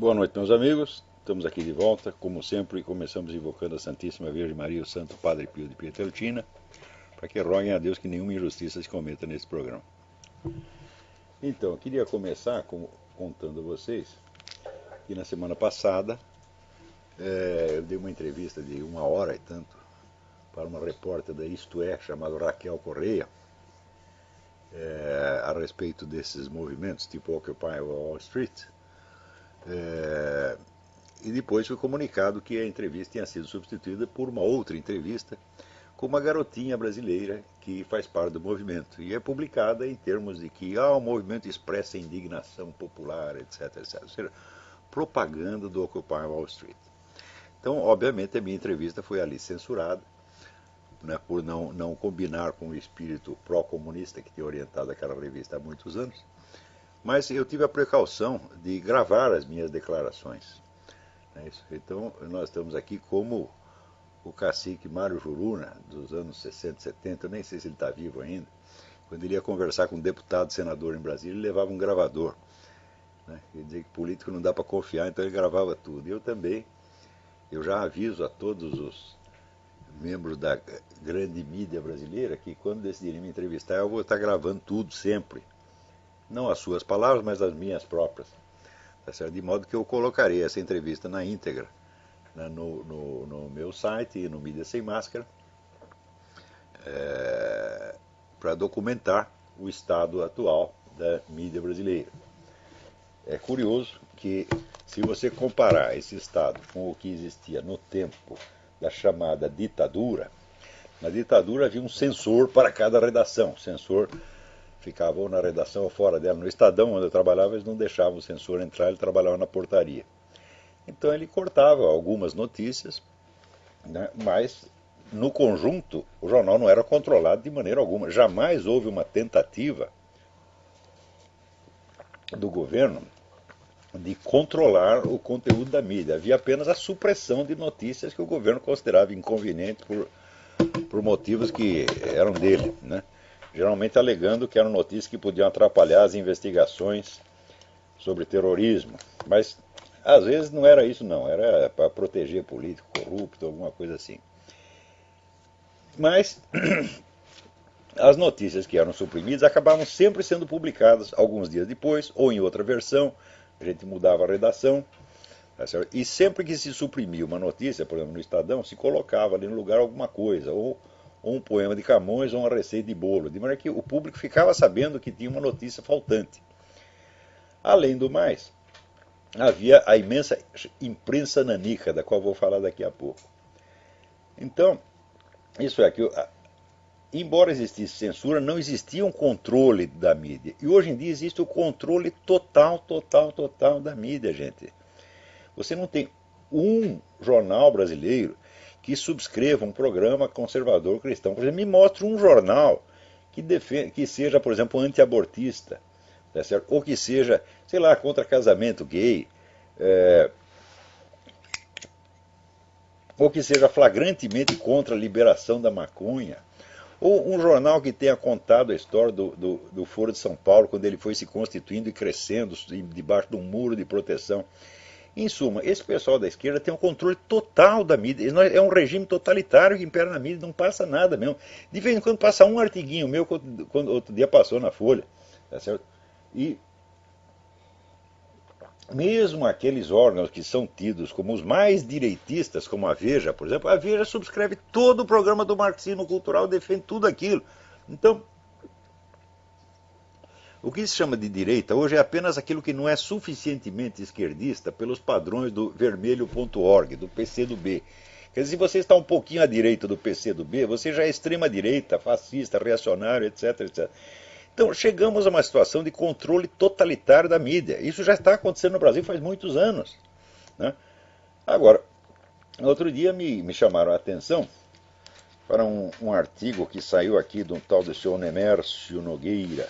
Boa noite, meus amigos. Estamos aqui de volta. Como sempre, começamos invocando a Santíssima Virgem Maria e o Santo Padre Pio de Pietrelcina, para que roguem a Deus que nenhuma injustiça se cometa nesse programa. Então, eu queria começar contando a vocês que na semana passada eu dei uma entrevista de 1 hora e tanto para uma repórter da Isto É, chamada Raquel Correia, a respeito desses movimentos tipo Occupy Wall Street. E depois foi comunicado que a entrevista tinha sido substituída por uma outra entrevista com uma garotinha brasileira que faz parte do movimento. E é publicada em termos de que o movimento expressa indignação popular, etc, etc. Ou seja, propaganda do Occupy Wall Street. Então, obviamente, a minha entrevista foi ali censurada, né, por não combinar com o espírito pró-comunista que tinha orientado aquela revista há muitos anos. Mas eu tive a precaução de gravar as minhas declarações. Então, nós estamos aqui como o cacique Mário Juruna, dos anos 60, 70, eu nem sei se ele está vivo ainda, quando ele ia conversar com um deputado, senador em Brasília, ele levava um gravador. Ele dizia que político não dá para confiar, então ele gravava tudo. E eu também, eu já aviso a todos os membros da grande mídia brasileira que quando decidirem me entrevistar, eu vou estar gravando tudo sempre. Não as suas palavras, mas as minhas próprias. Tá certo? De modo que eu colocarei essa entrevista na íntegra, né, no meu site e no Mídia Sem Máscara, para documentar o estado atual da mídia brasileira. É curioso que, se você comparar esse estado com o que existia no tempo da chamada ditadura, na ditadura havia um censor para cada redação. O censor ficava ou na redação ou fora dela. No Estadão, onde eu trabalhava, eles não deixavam o censor entrar, ele trabalhava na portaria. Então ele cortava algumas notícias, né, mas no conjunto o jornal não era controlado de maneira alguma. Jamais houve uma tentativa do governo de controlar o conteúdo da mídia. Havia apenas a supressão de notícias que o governo considerava inconvenientes por motivos que eram dele, né? Geralmente alegando que eram notícias que podiam atrapalhar as investigações sobre terrorismo. Mas às vezes não era isso não, era para proteger político corrupto, alguma coisa assim. Mas as notícias que eram suprimidas acabavam sempre sendo publicadas alguns dias depois, ou em outra versão, a gente mudava a redação. E sempre que se suprimia uma notícia, por exemplo, no Estadão, se colocava ali no lugar alguma coisa, ou um poema de Camões ou uma receita de bolo, de maneira que o público ficava sabendo que tinha uma notícia faltante. Além do mais, havia a imensa imprensa nanica, da qual vou falar daqui a pouco. Então, isso é que, embora existisse censura, não existia um controle da mídia. E hoje em dia existe o controle total da mídia, gente. Você não tem um jornal brasileiro que subscreva um programa conservador cristão. Por exemplo, me mostre um jornal que seja, por exemplo, anti-abortista, tá certo? Ou que seja, sei lá, contra casamento gay, ou que seja flagrantemente contra a liberação da maconha, ou um jornal que tenha contado a história do Foro de São Paulo, quando ele foi se constituindo e crescendo debaixo de um muro de proteção. Em suma, esse pessoal da esquerda tem um controle total da mídia. É um regime totalitário que impera na mídia, não passa nada mesmo. De vez em quando passa um artiguinho meu, quando outro dia passou na Folha. Tá certo? E mesmo aqueles órgãos que são tidos como os mais direitistas, como a Veja, por exemplo, a Veja subscreve todo o programa do marxismo cultural, defende tudo aquilo. Então, o que se chama de direita hoje é apenas aquilo que não é suficientemente esquerdista pelos padrões do vermelho.org, do PCdoB. Quer dizer, se você está um pouquinho à direita do PCdoB, você já é extrema-direita, fascista, reacionário, etc, etc. Então, chegamos a uma situação de controle totalitário da mídia. Isso já está acontecendo no Brasil faz muitos anos, né? Agora, outro dia me chamaram a atenção para um artigo que saiu aqui de um tal de senhor Nemércio Nogueira,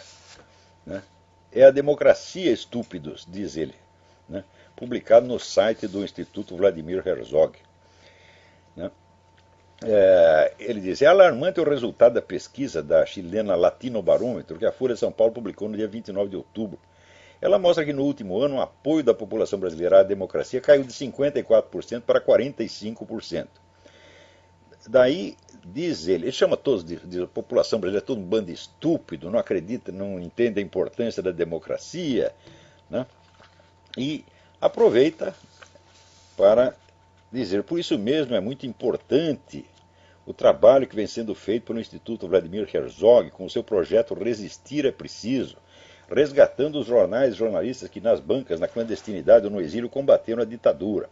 né? É a Democracia, Estúpidos, diz ele, né? Publicado no site do Instituto Vladimir Herzog, né? Ele diz: é alarmante o resultado da pesquisa da chilena Latinobarômetro que a Folha de São Paulo publicou no dia 29 de outubro. ela mostra que no último ano o apoio da população brasileira à democracia caiu de 54% para 45%. Daí, diz ele chama todos de população brasileira, todo um bando estúpido, não acredita, não entende a importância da democracia, né? E aproveita para dizer, por isso mesmo é muito importante o trabalho que vem sendo feito pelo Instituto Vladimir Herzog com o seu projeto Resistir é Preciso, resgatando os jornais e jornalistas que nas bancas, na clandestinidade ou no exílio combateram a ditadura.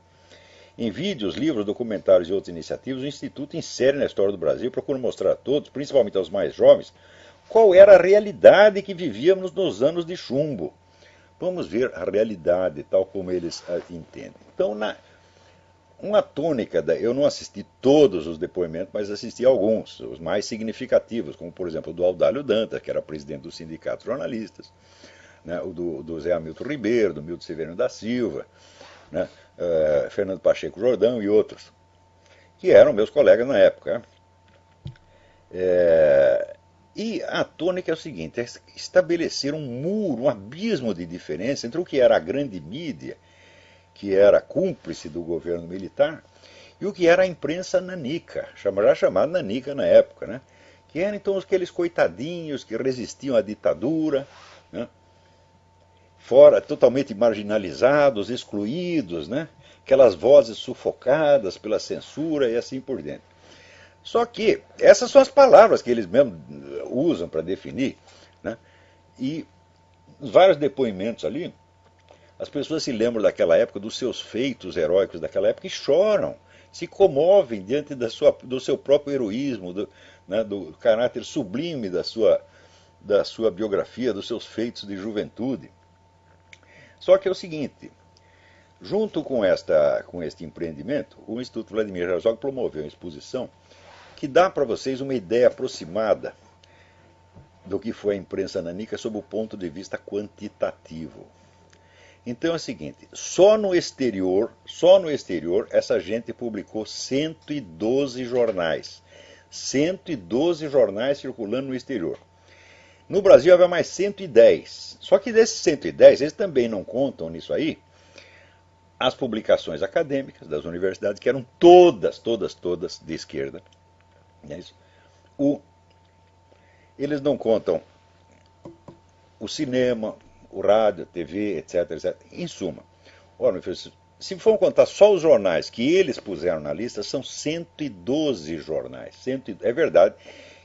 Em vídeos, livros, documentários e outras iniciativas, o Instituto insere na história do Brasil e procura mostrar a todos, principalmente aos mais jovens, qual era a realidade que vivíamos nos anos de chumbo. Vamos ver a realidade tal como eles a entendem. Então, uma tônica, eu não assisti todos os depoimentos, mas assisti alguns, os mais significativos, como por exemplo o do Audálio Dantas, que era presidente do Sindicato de Jornalistas, né, o do Zé Hamilton Ribeiro, do Milton Severino da Silva, né, Fernando Pacheco Jordão e outros, que eram meus colegas na época. E a tônica é o seguinte, é estabelecer um muro, um abismo de diferença entre o que era a grande mídia, que era cúmplice do governo militar, e o que era a imprensa nanica, já chamada nanica na época, né? Que eram então aqueles coitadinhos que resistiam à ditadura, né? Fora, totalmente marginalizados, excluídos, né? Aquelas vozes sufocadas pela censura e assim por diante. Só que essas são as palavras que eles mesmos usam para definir, né? E vários depoimentos ali, as pessoas se lembram daquela época, dos seus feitos heróicos daquela época e choram, se comovem diante do seu próprio heroísmo, né, do caráter sublime da sua biografia, dos seus feitos de juventude. Só que é o seguinte, junto com este empreendimento, o Instituto Vladimir Herzog promoveu uma exposição que dá para vocês uma ideia aproximada do que foi a imprensa nanica sob o ponto de vista quantitativo. Então é o seguinte, só no exterior, essa gente publicou 112 jornais. 112 jornais circulando no exterior. No Brasil havia mais 110. Só que desses 110, eles também não contam nisso aí as publicações acadêmicas das universidades, que eram todas de esquerda. É isso. Eles não contam o cinema, o rádio, a TV, etc, etc. Em suma, ora, se formos contar só os jornais que eles puseram na lista, são 112 jornais. É verdade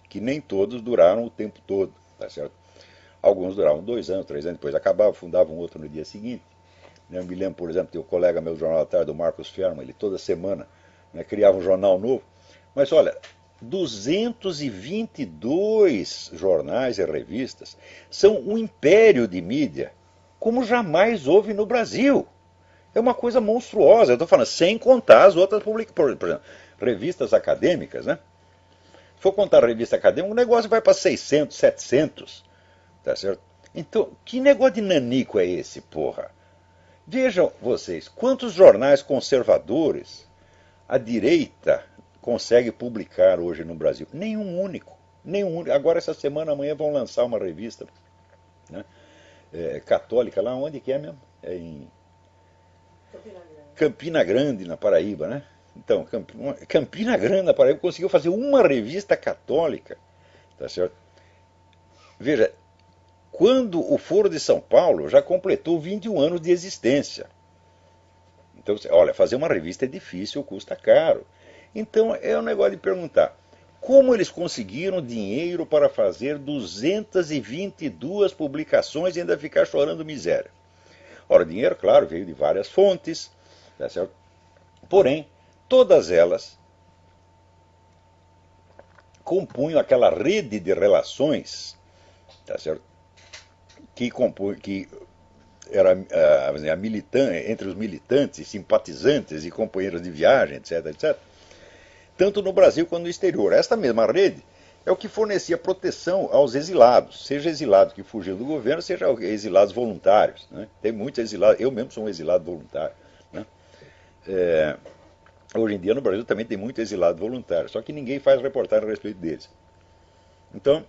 que nem todos duraram o tempo todo, tá certo? Alguns duravam 2 anos, 3 anos, depois acabavam, fundavam outro no dia seguinte. Eu me lembro, por exemplo, tem um colega meu do Jornal da Tarde, o Marcos Ferman, ele toda semana, né, criava um jornal novo. Mas olha, 222 jornais e revistas são um império de mídia, como jamais houve no Brasil. É uma coisa monstruosa. Eu estou falando, sem contar as outras publicações, por exemplo, revistas acadêmicas, né? Se for contar a revista acadêmica, o negócio vai para 600, 700, tá certo? Então, que negócio de nanico é esse, porra? Vejam vocês, quantos jornais conservadores a direita consegue publicar hoje no Brasil? Nenhum único. Agora, essa semana, amanhã, vão lançar uma revista, né, católica, lá onde que é mesmo? É em Campina Grande, na Paraíba, né? Então, Campina Grande, na Paraíba, conseguiu fazer uma revista católica, tá certo? Veja, quando o Foro de São Paulo já completou 21 anos de existência. Então, olha, fazer uma revista é difícil, custa caro. Então, é um negócio de perguntar, como eles conseguiram dinheiro para fazer 222 publicações e ainda ficar chorando miséria? Ora, o dinheiro, claro, veio de várias fontes, tá certo? Porém, todas elas compunham aquela rede de relações, tá certo? Que era entre os militantes, simpatizantes e companheiros de viagem, etc, etc. Tanto no Brasil quanto no exterior. Esta mesma rede é o que fornecia proteção aos exilados, seja exilado que fugiu do governo, seja exilados voluntários, né? Tem muitos exilados, eu mesmo sou um exilado voluntário, né? Hoje em dia no Brasil também tem muito exilado voluntário, só que ninguém faz reportagem a respeito deles. Então,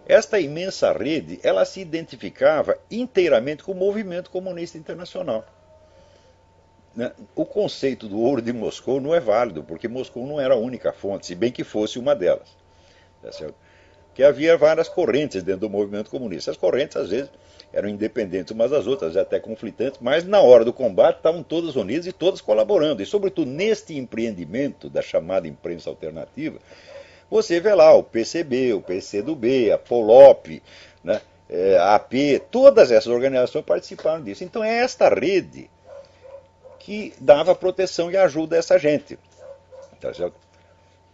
esta imensa rede, ela se identificava inteiramente com o movimento comunista internacional. O conceito do ouro de Moscou não é válido, porque Moscou não era a única fonte, se bem que fosse uma delas. Tá certo? Que havia várias correntes dentro do movimento comunista. As correntes, às vezes, eram independentes umas das outras, até conflitantes, mas na hora do combate estavam todas unidas e todas colaborando. E, sobretudo, neste empreendimento da chamada imprensa alternativa, você vê lá o PCB, o PCdoB, a POLOP, né, a AP, todas essas organizações participaram disso. Então é esta rede que dava proteção e ajuda a essa gente. Tá certo?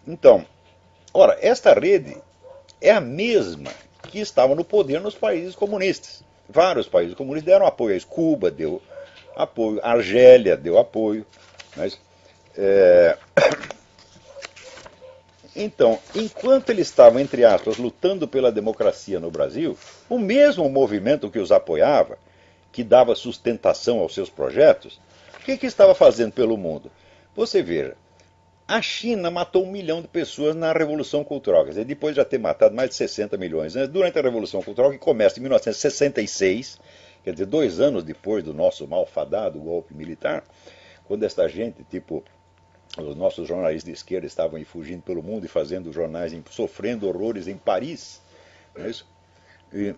Então, ora, esta rede é a mesma que estava no poder nos países comunistas. Vários países comunistas deram apoio a isso. Cuba deu apoio, a Argélia deu apoio. Mas, então, enquanto eles estavam, entre aspas, lutando pela democracia no Brasil, o mesmo movimento que os apoiava, que dava sustentação aos seus projetos, o que estava fazendo pelo mundo? Você veja, a China matou 1 milhão de pessoas na Revolução Cultural, quer dizer, depois de já ter matado mais de 60 milhões, né? Durante a Revolução Cultural, que começa em 1966, quer dizer, 2 anos depois do nosso malfadado golpe militar, quando esta gente, tipo os nossos jornalistas de esquerda, estavam aí fugindo pelo mundo e fazendo jornais, sofrendo horrores em Paris, não é isso? E,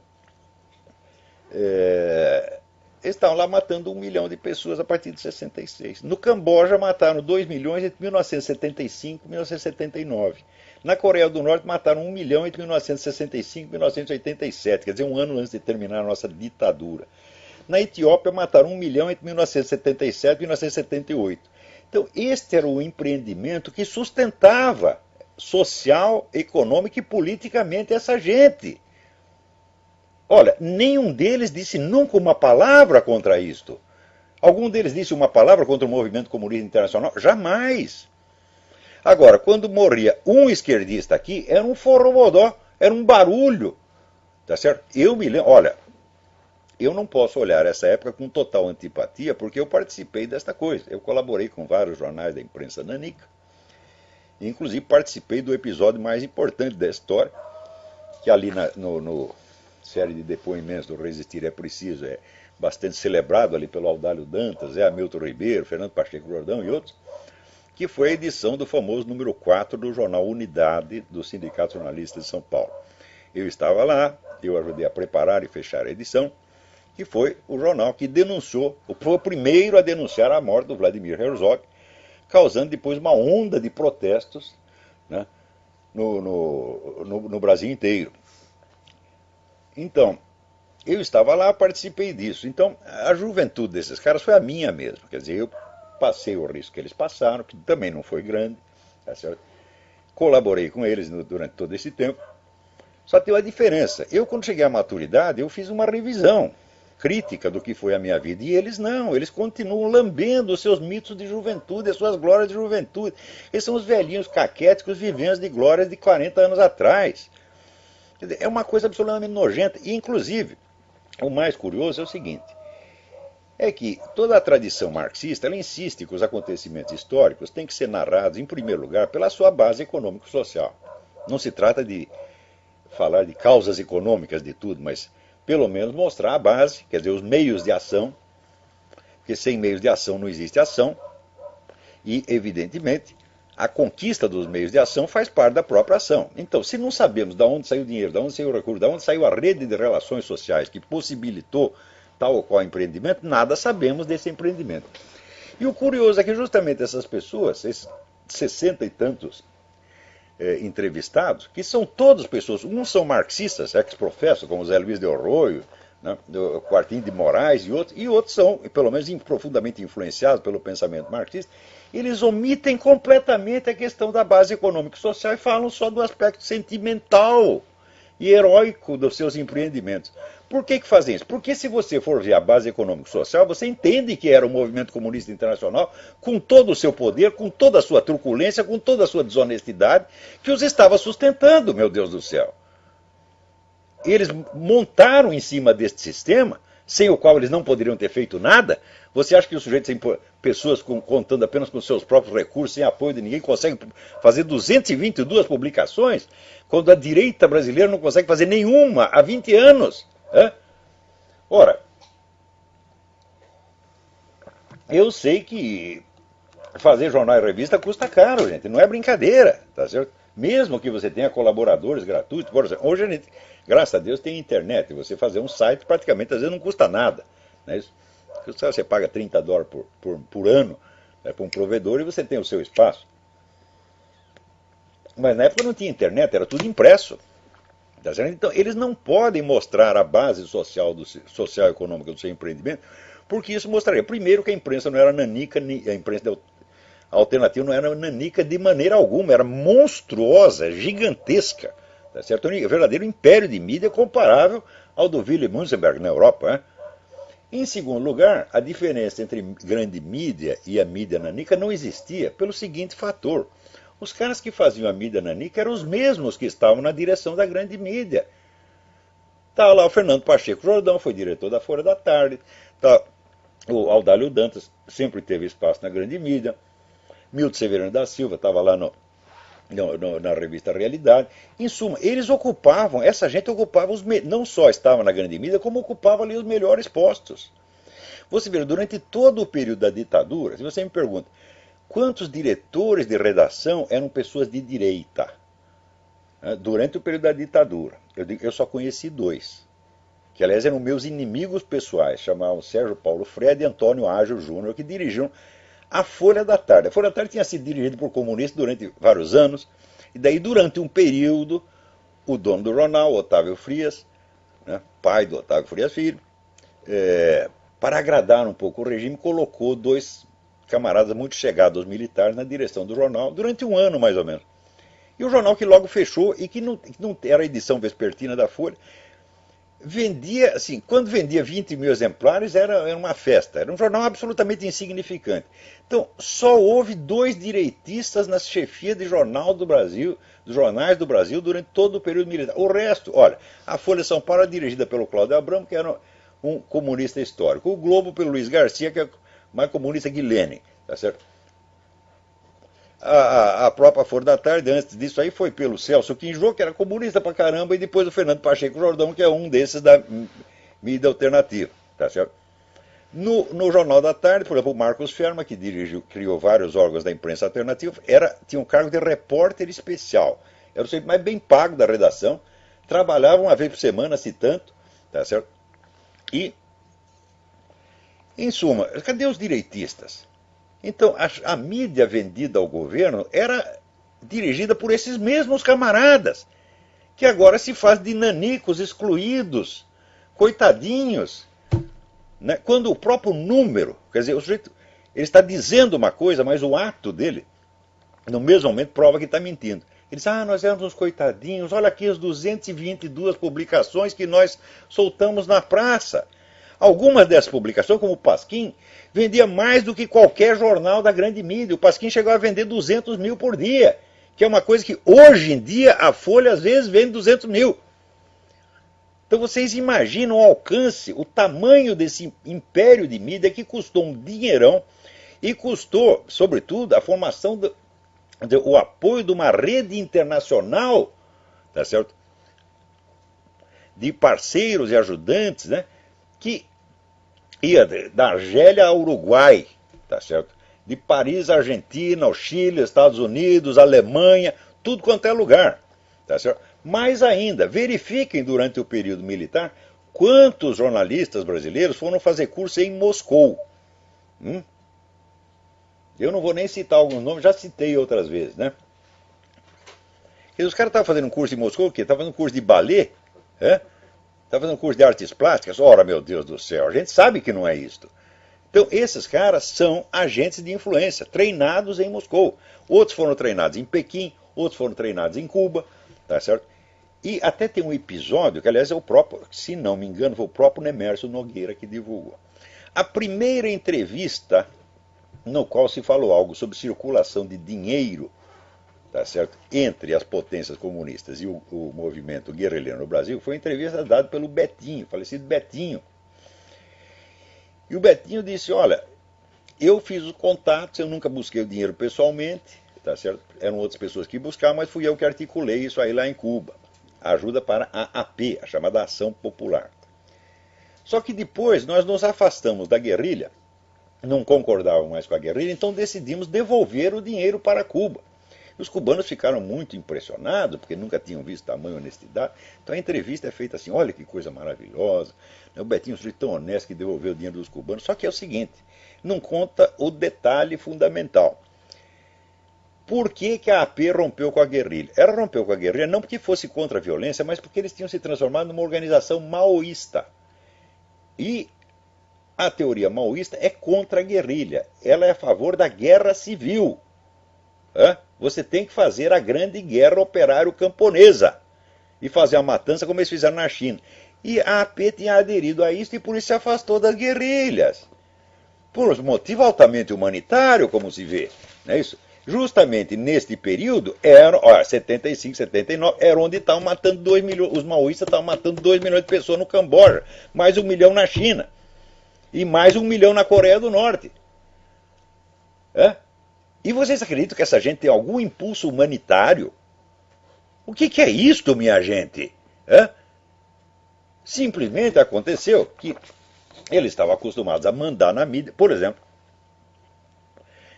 eles estavam lá matando 1 milhão de pessoas a partir de 66. No Camboja mataram 2 milhões entre 1975 e 1979. Na Coreia do Norte mataram 1 milhão entre 1965 e 1987, quer dizer, um ano antes de terminar a nossa ditadura. Na Etiópia mataram 1 milhão entre 1977 e 1978. Então, este era o empreendimento que sustentava social, econômica e politicamente essa gente. Olha, nenhum deles disse nunca uma palavra contra isto. Algum deles disse uma palavra contra o movimento comunista internacional? Jamais. Agora, quando morria um esquerdista aqui, era um forrobodó, era um barulho. Tá certo? Eu me lembro, olha, eu não posso olhar essa época com total antipatia, porque eu participei desta coisa. Eu colaborei com vários jornais da imprensa nanica, e inclusive participei do episódio mais importante da história, que ali no série de depoimentos do Resistir é Preciso é bastante celebrado ali pelo Audálio Dantas, Hamilton Ribeiro, Fernando Pacheco Jordão e outros, que foi a edição do famoso número 4 do jornal Unidade do Sindicato Jornalista de São Paulo. Eu estava lá, eu ajudei a preparar e fechar a edição, que foi o jornal que denunciou, foi o primeiro a denunciar a morte do Vladimir Herzog, causando depois uma onda de protestos, né, no Brasil inteiro. Então, eu estava lá, participei disso. Então, a juventude desses caras foi a minha mesmo. Quer dizer, eu passei o risco que eles passaram, que também não foi grande, tá certo? Colaborei com eles durante todo esse tempo. Só tem uma diferença. Eu, quando cheguei à maturidade, eu fiz uma revisão crítica do que foi a minha vida. E eles não, eles continuam lambendo os seus mitos de juventude, as suas glórias de juventude. Eles são os velhinhos caquéticos vivendo de glórias de 40 anos atrás. Quer dizer, é uma coisa absolutamente nojenta. E, inclusive, o mais curioso é o seguinte, é que toda a tradição marxista, ela insiste que os acontecimentos históricos têm que ser narrados, em primeiro lugar, pela sua base econômico-social. Não se trata de falar de causas econômicas de tudo, mas pelo menos mostrar a base, quer dizer, os meios de ação, porque sem meios de ação não existe ação, e, evidentemente, a conquista dos meios de ação faz parte da própria ação. Então, se não sabemos de onde saiu o dinheiro, de onde saiu o recurso, de onde saiu a rede de relações sociais que possibilitou tal ou qual empreendimento, nada sabemos desse empreendimento. E o curioso é que justamente essas pessoas, esses 60 e tantos entrevistados, que são todas pessoas, uns são marxistas, ex-professor, como Zé Luiz Del Roio, né, do Quartinho de Moraes e outros são, pelo menos, profundamente influenciados pelo pensamento marxista. Eles omitem completamente a questão da base econômica e social e falam só do aspecto sentimental e heróico dos seus empreendimentos. Por que fazem isso? Porque se você for ver a base econômica e social, você entende que era o movimento comunista internacional, com todo o seu poder, com toda a sua truculência, com toda a sua desonestidade, que os estava sustentando, meu Deus do céu. Eles montaram em cima deste sistema sem o qual eles não poderiam ter feito nada? Você acha que os sujeitos, pessoas contando apenas com seus próprios recursos, sem apoio de ninguém, conseguem fazer 222 publicações, quando a direita brasileira não consegue fazer nenhuma há 20 anos? Ora, eu sei que fazer jornal e revista custa caro, gente, não é brincadeira, tá certo? Mesmo que você tenha colaboradores gratuitos, por exemplo, hoje a gente, graças a Deus, tem internet, e você fazer um site praticamente às vezes não custa nada, não é isso? Você paga $30 por ano, né, para um provedor e você tem o seu espaço. Mas na época não tinha internet, era tudo impresso. Tá certo? Então eles não podem mostrar a base social e econômica do seu empreendimento, porque isso mostraria, primeiro, que a imprensa não era nanica, a imprensa alternativa não era nanica de maneira alguma, era monstruosa, gigantesca. Tá certo? Um verdadeiro império de mídia comparável ao do Willy Münzenberg na Europa. Né? Em segundo lugar, a diferença entre grande mídia e a mídia nanica não existia pelo seguinte fator. Os caras que faziam a mídia nanica eram os mesmos que estavam na direção da grande mídia. Estava lá o Fernando Pacheco Jordão, foi diretor da Folha da Tarde. Tá, o Audálio Dantas sempre teve espaço na grande mídia. Milton Severino da Silva estava lá na revista Realidade. Em suma, eles ocupavam, essa gente ocupava não só estava na grande mídia, como ocupava ali os melhores postos. Você vê, durante todo o período da ditadura, se você me pergunta, quantos diretores de redação eram pessoas de direita? Durante o período da ditadura, eu só conheci 2, que aliás eram meus inimigos pessoais, chamavam Sérgio Paulo Freire e Antônio Ágio Júnior, que dirigiam a Folha da Tarde. A Folha da Tarde tinha sido dirigida por comunistas durante vários anos, e daí durante um período, o dono do jornal, Otávio Frias, né, pai do Otávio Frias Filho, para agradar um pouco o regime, colocou 2 camaradas muito chegados aos militares na direção do jornal, durante um ano mais ou menos. E o jornal que logo fechou, e que não era a edição vespertina da Folha, vendia, assim, quando vendia 20 mil exemplares, era uma festa, era um jornal absolutamente insignificante. Então, só houve 2 direitistas na chefia de jornal do Brasil, dos jornais do Brasil, durante todo o período militar. O resto, olha, a Folha de São Paulo era dirigida pelo Cláudio Abramo, que era um comunista histórico. O Globo pelo Luiz Garcia, que é mais comunista que Lenin, tá certo? A própria Folha da Tarde, antes disso aí, foi pelo Celso Quinjô, que era comunista pra caramba, e depois o Fernando Pacheco Jordão, que é um desses da mídia alternativa, tá certo? No Jornal da Tarde, por exemplo, o Marcos Ferma, que criou vários órgãos da imprensa alternativa, tinha um cargo de repórter especial. Era o sujeito mais bem pago da redação, trabalhava uma vez por semana, se tanto, tá certo? E, em suma, cadê os direitistas? Então, a mídia vendida ao governo era dirigida por esses mesmos camaradas, que agora se faz de nanicos, excluídos, coitadinhos. Né? Quando o próprio número, quer dizer, o sujeito, ele está dizendo uma coisa, mas o ato dele, no mesmo momento, prova que está mentindo. Ele diz, nós éramos uns coitadinhos, olha aqui as 222 publicações que nós soltamos na praça. Algumas dessas publicações, como o Pasquim, vendia mais do que qualquer jornal da grande mídia. O Pasquim chegou a vender 200 mil por dia, que é uma coisa que hoje em dia a Folha às vezes vende 200 mil. Então vocês imaginam o alcance, o tamanho desse império de mídia que custou um dinheirão e custou, sobretudo, a formação, o apoio de uma rede internacional, tá certo? De parceiros e ajudantes, né? Que ia da Argélia ao Uruguai, tá certo? De Paris, Argentina, ao Chile, Estados Unidos, Alemanha, tudo quanto é lugar, tá certo? Mais ainda, verifiquem durante o período militar quantos jornalistas brasileiros foram fazer curso em Moscou. Eu não vou nem citar alguns nomes, já citei outras vezes, né? Os caras estavam fazendo um curso em Moscou, o quê? Estavam fazendo um curso de ballet, está fazendo um curso de artes plásticas? Ora, meu Deus do céu, a gente sabe que não é isto. Então, esses caras são agentes de influência, treinados em Moscou. Outros foram treinados em Pequim, outros foram treinados em Cuba, tá certo? E até tem um episódio, que aliás é o próprio, se não me engano, foi o próprio Nemércio Nogueira que divulgou. A primeira entrevista no qual se falou algo sobre circulação de dinheiro, tá certo? Entre as potências comunistas e o movimento guerrilheiro no Brasil, foi uma entrevista dada pelo Betinho, falecido Betinho. E o Betinho disse, olha, eu fiz os contatos, eu nunca busquei o dinheiro pessoalmente, tá certo? Eram outras pessoas que buscavam, mas fui eu que articulei isso aí lá em Cuba. Ajuda para a AP, a chamada Ação Popular. Só que depois nós nos afastamos da guerrilha, não concordávamos mais com a guerrilha, então decidimos devolver o dinheiro para Cuba. Os cubanos ficaram muito impressionados, porque nunca tinham visto tamanha honestidade. Então a entrevista é feita assim, olha que coisa maravilhosa. O Betinho foi tão honesto que devolveu o dinheiro dos cubanos. Só que é o seguinte, não conta o detalhe fundamental. Por que, que a AP rompeu com a guerrilha? Ela rompeu com a guerrilha não porque fosse contra a violência, mas porque eles tinham se transformado numa organização maoísta. E a teoria maoísta é contra a guerrilha. Ela é a favor da guerra civil. Você tem que fazer a grande guerra operário-camponesa e fazer a matança como eles fizeram na China. E a AP tinha aderido a isso e por isso se afastou das guerrilhas. Por motivo altamente humanitário, como se vê. Não é isso? Justamente neste período, 75, 79, era onde estavam matando 2 milhões, os maoístas estavam matando 2 milhões de pessoas no Camboja, mais 1 milhão na China, e mais 1 milhão na Coreia do Norte. E vocês acreditam que essa gente tem algum impulso humanitário? O que é isto, minha gente? Simplesmente aconteceu que eles estavam acostumados a mandar na mídia, por exemplo,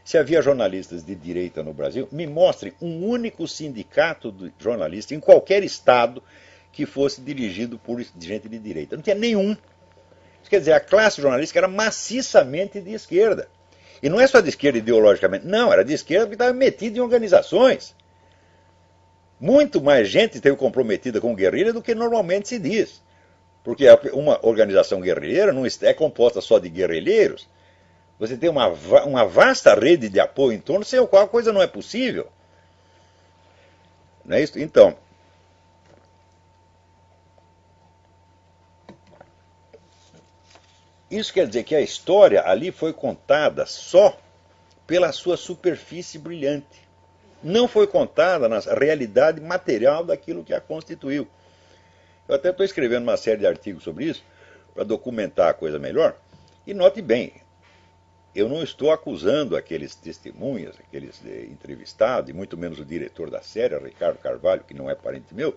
se havia jornalistas de direita no Brasil, me mostrem um único sindicato de jornalistas em qualquer estado que fosse dirigido por gente de direita. Não tinha nenhum. Isso quer dizer, a classe jornalística era maciçamente de esquerda. E não é só de esquerda ideologicamente, não, era de esquerda porque estava metida em organizações. Muito mais gente esteve comprometida com guerrilha do que normalmente se diz. Porque uma organização guerrilheira não é composta só de guerrilheiros. Você tem uma vasta rede de apoio em torno, sem o qual a coisa não é possível. Não é isso? Então, isso quer dizer que a história ali foi contada só pela sua superfície brilhante. Não foi contada na realidade material daquilo que a constituiu. Eu até estou escrevendo uma série de artigos sobre isso, para documentar a coisa melhor. E note bem, eu não estou acusando aqueles testemunhas, aqueles entrevistados, e muito menos o diretor da série, Ricardo Carvalho, que não é parente meu,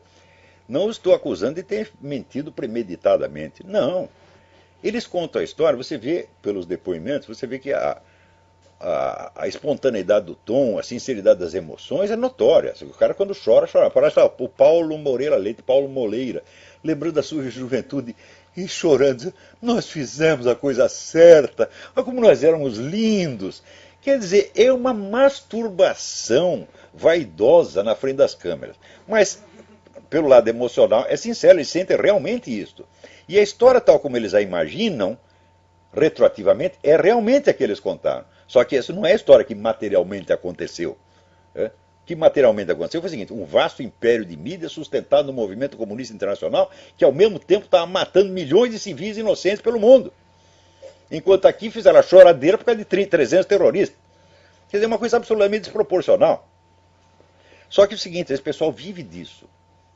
não estou acusando de ter mentido premeditadamente. Não. Eles contam a história, você vê pelos depoimentos, você vê que a espontaneidade do tom, a sinceridade das emoções é notória. O cara quando chora, chora. Parece o Paulo Moreira Leite, Paulo Moleira, lembrando da sua juventude e chorando, nós fizemos a coisa certa, olha como nós éramos lindos. Quer dizer, é uma masturbação vaidosa na frente das câmeras. Mas, pelo lado emocional, é sincero, eles sentem realmente isto. E a história tal como eles a imaginam, retroativamente, é realmente a que eles contaram. Só que essa não é a história que materialmente aconteceu. Que materialmente aconteceu foi o seguinte, um vasto império de mídia sustentado no movimento comunista internacional que ao mesmo tempo estava matando milhões de civis inocentes pelo mundo. Enquanto aqui fizeram a choradeira por causa de 300 terroristas. Quer dizer, uma coisa absolutamente desproporcional. Só que é o seguinte, esse pessoal vive disso.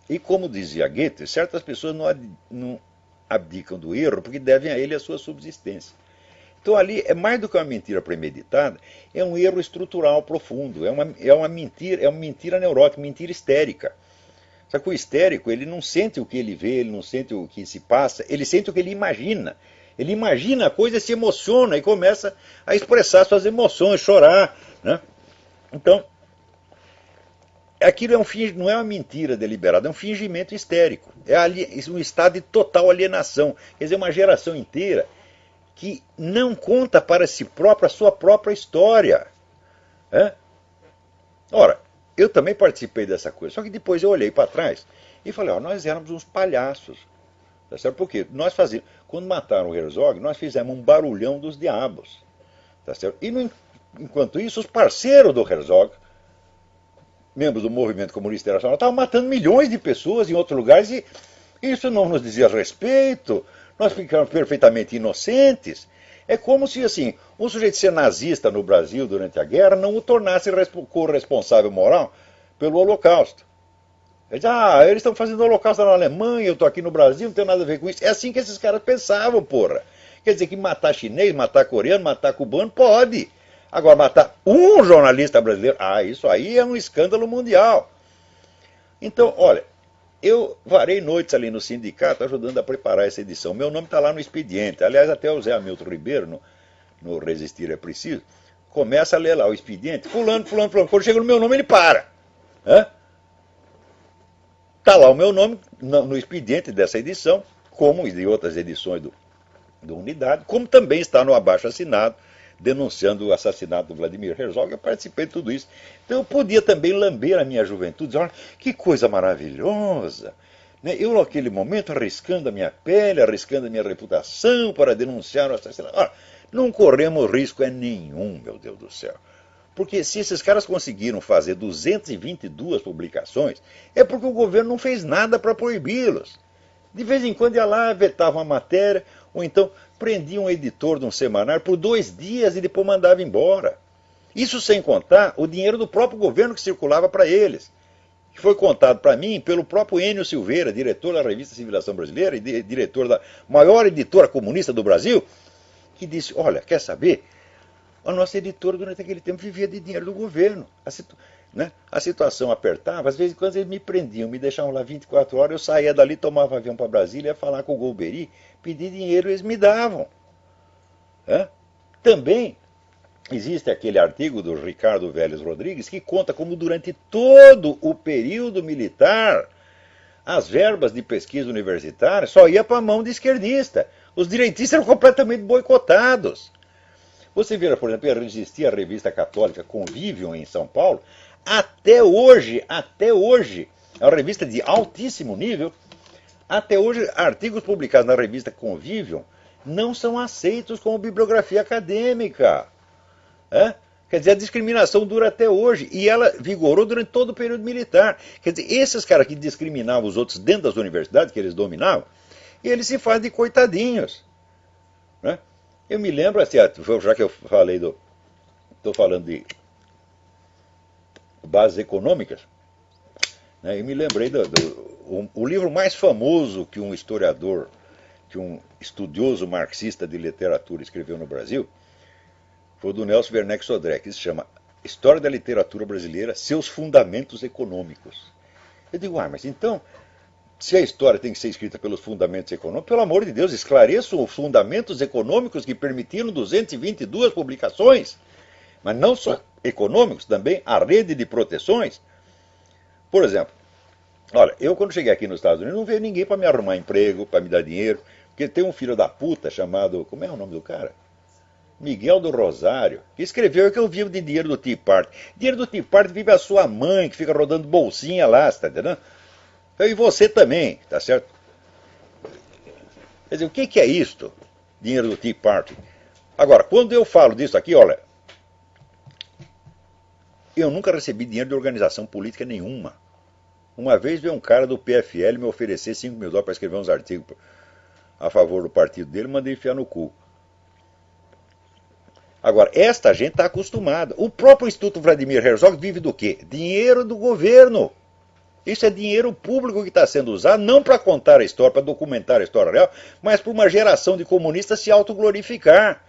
E como dizia Goethe, certas pessoas não abdicam do erro porque devem a ele a sua subsistência. Então ali é mais do que uma mentira premeditada, é um erro estrutural profundo, é uma mentira neurótica, mentira histérica. Só que o histérico, ele não sente o que ele vê, ele não sente o que se passa, ele sente o que ele imagina. Ele imagina a coisa, se emociona e começa a expressar suas emoções, chorar. Né? Então, aquilo não é uma mentira deliberada, é um fingimento histérico. É um estado de total alienação. Quer dizer, uma geração inteira que não conta para si própria a sua própria história. Ora, eu também participei dessa coisa, só que depois eu olhei para trás e falei, nós éramos uns palhaços. Tá certo? Por quê? Nós fazíamos, quando mataram o Herzog, nós fizemos um barulhão dos diabos. Tá certo? E enquanto isso, os parceiros do Herzog, membros do movimento comunista internacional, estavam matando milhões de pessoas em outros lugares e isso não nos dizia respeito. Nós ficamos perfeitamente inocentes. É como se, assim, um sujeito ser nazista no Brasil durante a guerra não o tornasse corresponsável moral pelo Holocausto. Ele diz, eles estão fazendo Holocausto na Alemanha, eu estou aqui no Brasil, não tem nada a ver com isso. É assim que esses caras pensavam, porra. Quer dizer que matar chinês, matar coreano, matar cubano, pode. Agora, matar um jornalista brasileiro, isso aí é um escândalo mundial. Então, olha, eu varei noites ali no sindicato ajudando a preparar essa edição. Meu nome está lá no expediente. Aliás, até o Zé Hamilton Ribeiro, no Resistir é Preciso, começa a ler lá o expediente. Fulano, fulano, fulano. Quando chega no meu nome, ele para. Está lá o meu nome no expediente dessa edição, como de outras edições do Unidade, como também está no abaixo-assinado, denunciando o assassinato do Vladimir Herzog. Eu participei de tudo isso. Então eu podia também lamber a minha juventude, dizer, olha, que coisa maravilhosa. Eu, naquele momento, arriscando a minha pele, arriscando a minha reputação para denunciar o assassinato. Olha, não corremos risco nenhum, meu Deus do céu. Porque se esses caras conseguiram fazer 222 publicações, é porque o governo não fez nada para proibi-los. De vez em quando ia lá, vetava uma matéria, ou então prendia um editor de um semanário por 2 dias e depois mandava embora. Isso sem contar o dinheiro do próprio governo que circulava para eles. Que foi contado para mim pelo próprio Enio Silveira, diretor da revista Civilização Brasileira e diretor da maior editora comunista do Brasil, que disse, olha, quer saber? A nossa editora durante aquele tempo vivia de dinheiro do governo. A situação apertava, às vezes quando eles me prendiam, me deixavam lá 24 horas, eu saía dali, tomava avião para Brasília, ia falar com o Golbery, pedir dinheiro, eles me davam. Também existe aquele artigo do Ricardo Vélez Rodrigues que conta como durante todo o período militar as verbas de pesquisa universitária só ia para a mão de esquerdista. Os direitistas eram completamente boicotados. Você vira, por exemplo, existia a revista católica Convívio em São Paulo. Até hoje, é uma revista de altíssimo nível. Até hoje, artigos publicados na revista Convívio não são aceitos como bibliografia acadêmica. Quer dizer, a discriminação dura até hoje. E ela vigorou durante todo o período militar. Quer dizer, esses caras que discriminavam os outros dentro das universidades, que eles dominavam, eles se fazem de coitadinhos. Eu me lembro, assim, já que eu falei estou falando de bases econômicas, eu me lembrei o livro mais famoso que um historiador, que um estudioso marxista de literatura escreveu no Brasil, foi o do Nelson Werneck Sodré, que se chama História da Literatura Brasileira, Seus Fundamentos Econômicos. Eu digo, mas então, se a história tem que ser escrita pelos fundamentos econômicos, pelo amor de Deus, esclareçam os fundamentos econômicos que permitiram 222 publicações. Mas não só econômicos, também a rede de proteções. Por exemplo, olha, eu quando cheguei aqui nos Estados Unidos não veio ninguém para me arrumar emprego, para me dar dinheiro, porque tem um filho da puta chamado, como é o nome do cara? Miguel do Rosário, que escreveu que eu vivo de dinheiro do Tea Party. Dinheiro do Tea Party vive a sua mãe, que fica rodando bolsinha lá, você tá entendendo? E você também, tá certo? Quer dizer, o que é isto? Dinheiro do Tea Party. Agora, quando eu falo disso aqui, olha, eu nunca recebi dinheiro de organização política nenhuma. Uma vez veio um cara do PFL me oferecer $5 mil para escrever uns artigos a favor do partido dele, mandei enfiar no cu. Agora, esta gente está acostumada. O próprio Instituto Vladimir Herzog vive do quê? Dinheiro do governo. Isso é dinheiro público que está sendo usado, não para contar a história, para documentar a história real, mas para uma geração de comunistas se autoglorificar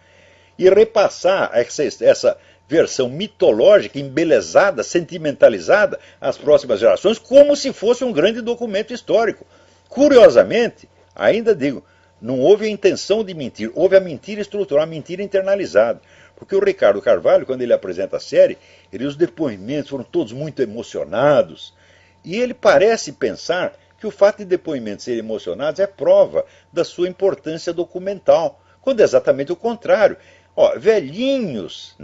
e repassar essa versão mitológica, embelezada, sentimentalizada às próximas gerações, como se fosse um grande documento histórico. Curiosamente, ainda digo, não houve a intenção de mentir, houve a mentira estrutural, a mentira internalizada. Porque o Ricardo Carvalho, quando ele apresenta a série, os depoimentos foram todos muito emocionados. E ele parece pensar que o fato de depoimentos serem emocionados é prova da sua importância documental, quando é exatamente o contrário. Velhinhos,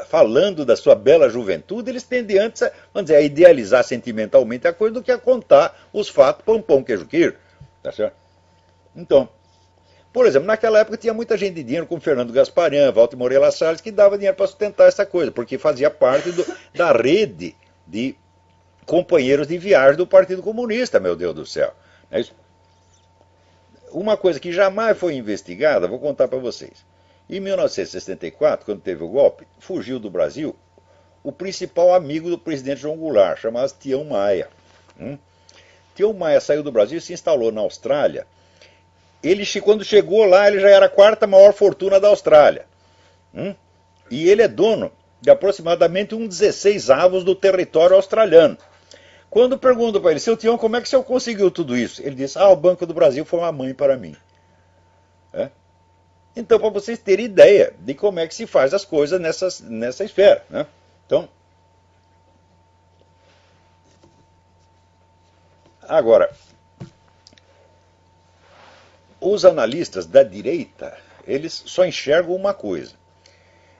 falando da sua bela juventude, eles tendem antes a idealizar sentimentalmente a coisa do que a contar os fatos pão, queijo, queijo. Tá certo? Então, por exemplo, naquela época tinha muita gente de dinheiro, como Fernando Gasparian, Walter Moreira Salles, que dava dinheiro para sustentar essa coisa, porque fazia parte da rede de companheiros de viagem do Partido Comunista, meu Deus do céu. É isso. Uma coisa que jamais foi investigada, vou contar para vocês. Em 1964, quando teve o golpe, fugiu do Brasil o principal amigo do presidente João Goulart, chamado Tião Maia. Tião Maia saiu do Brasil e se instalou na Austrália. quando chegou lá, ele já era a quarta maior fortuna da Austrália. E ele é dono de aproximadamente 1/16 do território australiano. Quando pergunto para ele, seu Tião, como é que o senhor conseguiu tudo isso? Ele disse, o Banco do Brasil foi uma mãe para mim. Então, para vocês terem ideia de como é que se faz as coisas nessa esfera. Né? Então, agora, os analistas da direita, eles só enxergam uma coisa.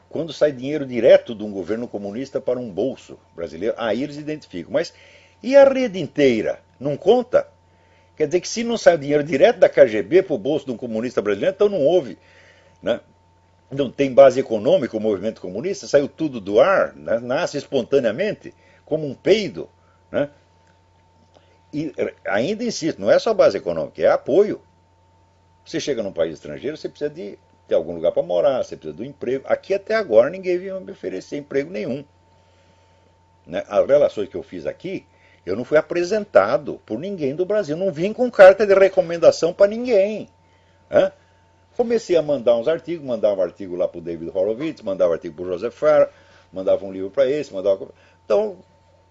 Quando sai dinheiro direto de um governo comunista para um bolso brasileiro, aí eles identificam. Mas e a rede inteira? Não conta? Quer dizer que se não sai dinheiro direto da KGB para o bolso de um comunista brasileiro, então não houve, né? Não tem base econômica o movimento comunista, saiu tudo do ar, né? Nasce espontaneamente, como um peido. Né? E ainda insisto, não é só base econômica, é apoio. Você chega num país estrangeiro, você precisa de ter algum lugar para morar, você precisa do emprego. Aqui até agora ninguém veio me oferecer emprego nenhum. Né? As relações que eu fiz aqui, eu não fui apresentado por ninguém do Brasil, não vim com carta de recomendação para ninguém. Né? Comecei a mandar uns artigos, mandava um artigo lá para o David Horowitz, mandava um artigo para o Joseph Farah, mandava um livro para esse, mandava... Então,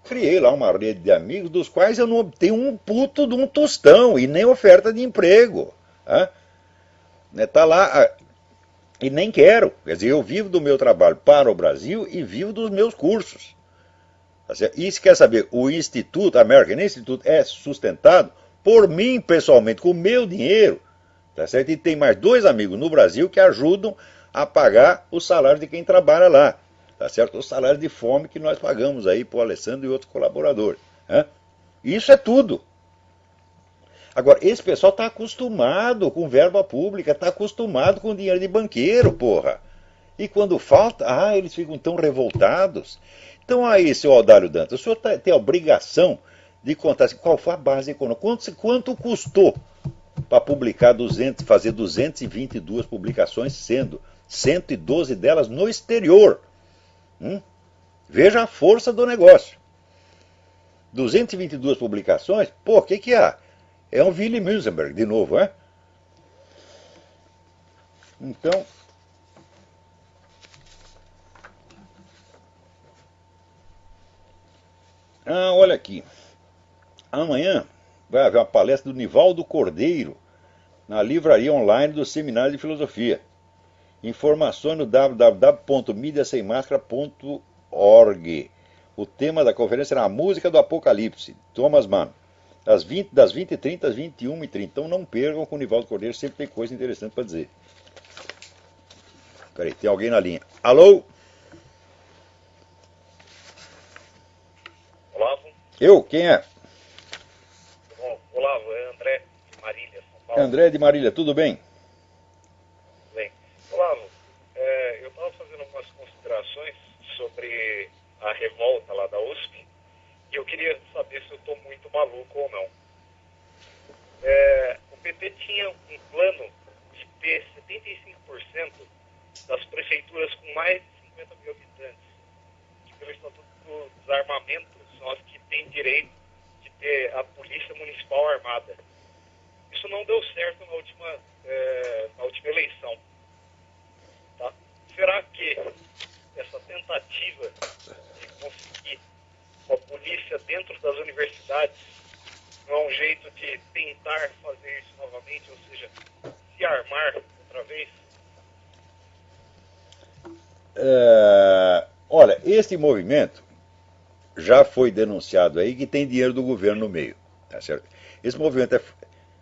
criei lá uma rede de amigos, dos quais eu não obtenho um puto de um tostão, e nem oferta de emprego. Tá lá, e nem quero. Quer dizer, eu vivo do meu trabalho para o Brasil e vivo dos meus cursos. Tá certo? E se quer saber, o Instituto, American Institute, é sustentado por mim pessoalmente, com o meu dinheiro. Tá certo? E tem mais 2 amigos no Brasil que ajudam a pagar o salário de quem trabalha lá. Tá certo? O salário de fome que nós pagamos aí para o Alessandro e outros colaboradores. Isso é tudo. Agora, esse pessoal está acostumado com verba pública, está acostumado com dinheiro de banqueiro, porra. E quando falta, eles ficam tão revoltados. Então aí, seu Audálio Dantas, o senhor tem a obrigação de contar assim, qual foi a base econômica, quanto custou para publicar fazer 222 publicações, sendo 112 delas no exterior. Veja a força do negócio. 222 publicações, o que há? É um Willy Münzenberg, de novo, Então, olha aqui. Amanhã vai haver uma palestra do Nivaldo Cordeiro na livraria online do Seminário de Filosofia. Informações no www.mediasemmascara.org. O tema da conferência será a música do Apocalipse, Thomas Mann, das 20h30 às 21h30. Então não percam, com o Nivaldo Cordeiro sempre tem coisa interessante para dizer. Peraí, tem alguém na linha. Alô? Olavo? Eu? Quem é? Bom, Olavo, é André de Marília, São Paulo. André de Marília, tudo bem? Bem. Olavo, eu estava fazendo algumas considerações sobre a revolta lá da USP e eu queria saber se eu estou muito maluco ou não. O PT tinha um plano de ter 75% das prefeituras com mais de 50 mil habitantes, que pelo Estatuto do Desarmamento são as que têm direito de ter a Polícia Municipal armada. Isso não deu certo na última eleição. Tá? Será que essa tentativa de conseguir a polícia dentro das universidades não é um jeito de tentar fazer isso novamente, ou seja, se armar outra vez? Olha, esse movimento já foi denunciado aí que tem dinheiro do governo no meio. Tá certo? Esse movimento é,